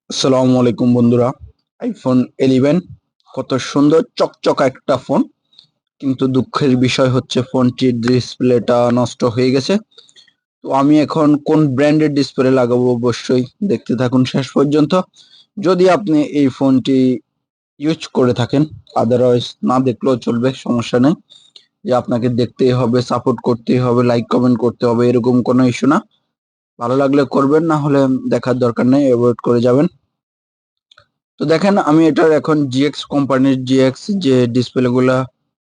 আসসালামু আলাইকুম বন্ধুরা। আইফোন 11 কত সুন্দর চকচকা একটা ফোন, কিন্তু দুঃখের বিষয় হচ্ছে ফোনটির ডিসপ্লেটা নষ্ট হয়ে গেছে। তো আমি এখন কোন ব্র্যান্ডের ডিসপ্লে লাগাবো অবশ্যই দেখতে থাকুন শেষ পর্যন্ত। যদি আপনি এই ফোনটি ইউজ করে থাকেন, আদারওয়াইজ না দেখলেও চলবে, সমস্যা নেই। যে আপনাকে দেখতেই হবে, সাপোর্ট করতেই হবে, লাইক কমেন্ট করতে হবে, এরকম কোনো ইস্যু না। ভালো লাগলে করবেন, না হলে দেখার দরকার নেই, অ্যাভয়েড করে যাবেন। তো দেখেন, আমি এটার এখন জিএক্স কোম্পানির জিএক্স যে ডিসপ্লে গুলা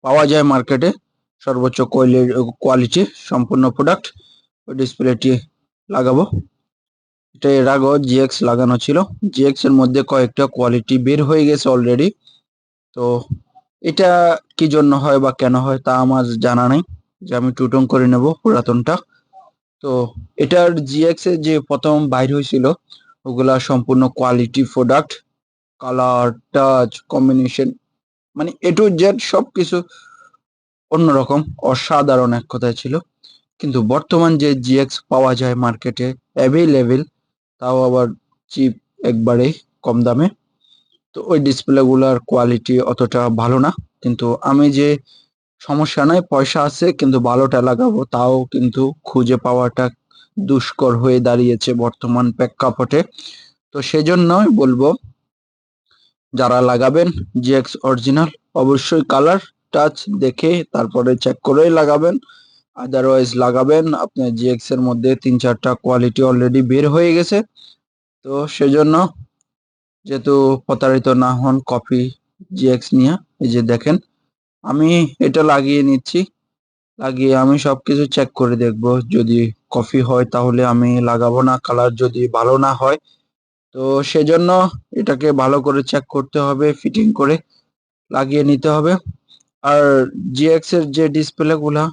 পাওয়া যায় মার্কেটে, সর্বোচ্চ কোয়ালিটি সম্পূর্ণ প্রোডাক্ট, ওই ডিসপ্লেটি লাগাবো। এটা এর আগেও জিএক্স লাগানো ছিল, জিএক্স এর মধ্যে কয়েকটা কোয়ালিটি বের হয়ে গেছে অলরেডি। তো এটা কি জন্য হয় বা কেন হয় তা আমার জানা নাই, যে আমি টুটন করে নেব পুরাতনটা। তো এটার জিএক্স এর যে প্রথম বাইর হয়েছিল, ওগুলা সম্পূর্ণ quality product, colour, touch, combination, মানে এ টু জেড সবকিছু অন্যরকম, অসাধারণ এক কথায় ছিল। কিন্তু বর্তমান যে জিএক্স পাওয়া যায় মার্কেটে অ্যাভেলেবেল, তাও আবার চিপ, একবারে কম দামে, তো ওই ডিসপ্লে গুলার কোয়ালিটি অতটা ভালো না। কিন্তু আমি যে, সমস্যা নাই, পয়সা আছে কিন্তু ভালোটা লাগাবো, তাও কিন্তু খুঁজে পাওয়াটা দুষ্কর হয়ে দাঁড়িয়েছে বর্তমান প্রেক্ষাপটে। তো সেজন্যই বলবো, যারা লাগাবেন জিএক্স অরিজিনাল, অবশ্যই কালার, টাচ দেখে তারপরে চেক করেই লাগাবেন। আদারওয়াইজ লাগাবেন, আপনার জিএক্স এর মধ্যে 3-4টা কোয়ালিটি অলরেডি বের হয়ে গেছে। তো সেজন্য, যেহেতু প্রতারিত না হন কপি জিএক্স নিয়ে, এই যে দেখেন, আমি এটা লাগিয়ে নিচ্ছি। লাগিয়ে আমি সবকিছু চেক করে দেখব, যদি কপি হয় তাহলে আমি লাগাবো না, কালার যদি ভালো না হয়। তো সেজন্য এটাকে ভালো করে চেক করতে হবে, ফিটিং করে লাগিয়ে নিতে হবে। আর জিএক্স এর যে ডিসপ্লে গুলা,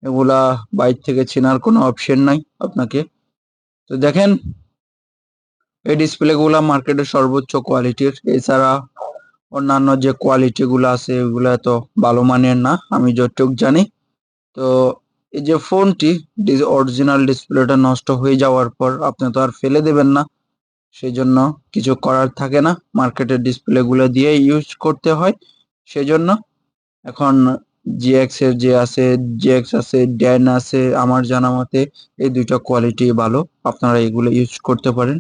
এগুলা বাইর থেকে চেনার কোনো অপশন নাই আপনাকে। তো দেখেন, এই ডিসপ্লে গুলা মার্কেটের সর্বোচ্চ কোয়ালিটির, এছাড়া অন্যান্য যে কোয়ালিটি গুলো আছে এগুলা তো ভালো মানের না, আমি যতটুকু জানি। তো এই যে ফোনটি অরিজিনাল ডিসপ্লেটা নষ্ট হয়ে যাওয়ার পর আপনি তো আর ফেলে দেবেন না, সেই জন্য কিছু করার থাকে না, মার্কেটের ডিসপ্লে গুলো দিয়ে ইউজ করতে হয়। সেজন্য এখন জিএক্স এর যে আছে, জিএক্স আছে, ড্যান আছে, আমার জানা মতে এই দুইটা কোয়ালিটি ভালো, আপনারা এগুলো ইউজ করতে পারেন।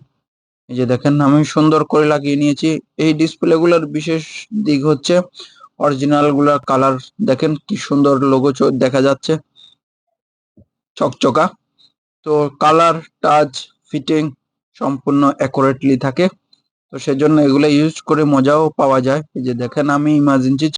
এই যে দেখেন, আমি সুন্দর করে লাগিয়ে নিয়েছি। এই ডিসপ্লে গুলোর বিশেষ দিক হচ্ছে অরিজিনাল গুলার কালার, দেখেন কি সুন্দর লোগো দেখা যাচ্ছে, চকচকা। তো কালার, টাচ, ফিটিং সম্পূর্ণ অ্যাকুরেটলি থাকে। তো সেজন্য এগুলো ইউজ করে মজাও পাওয়া যায়। এই যে দেখেন, আমি ইমার্জেন্সি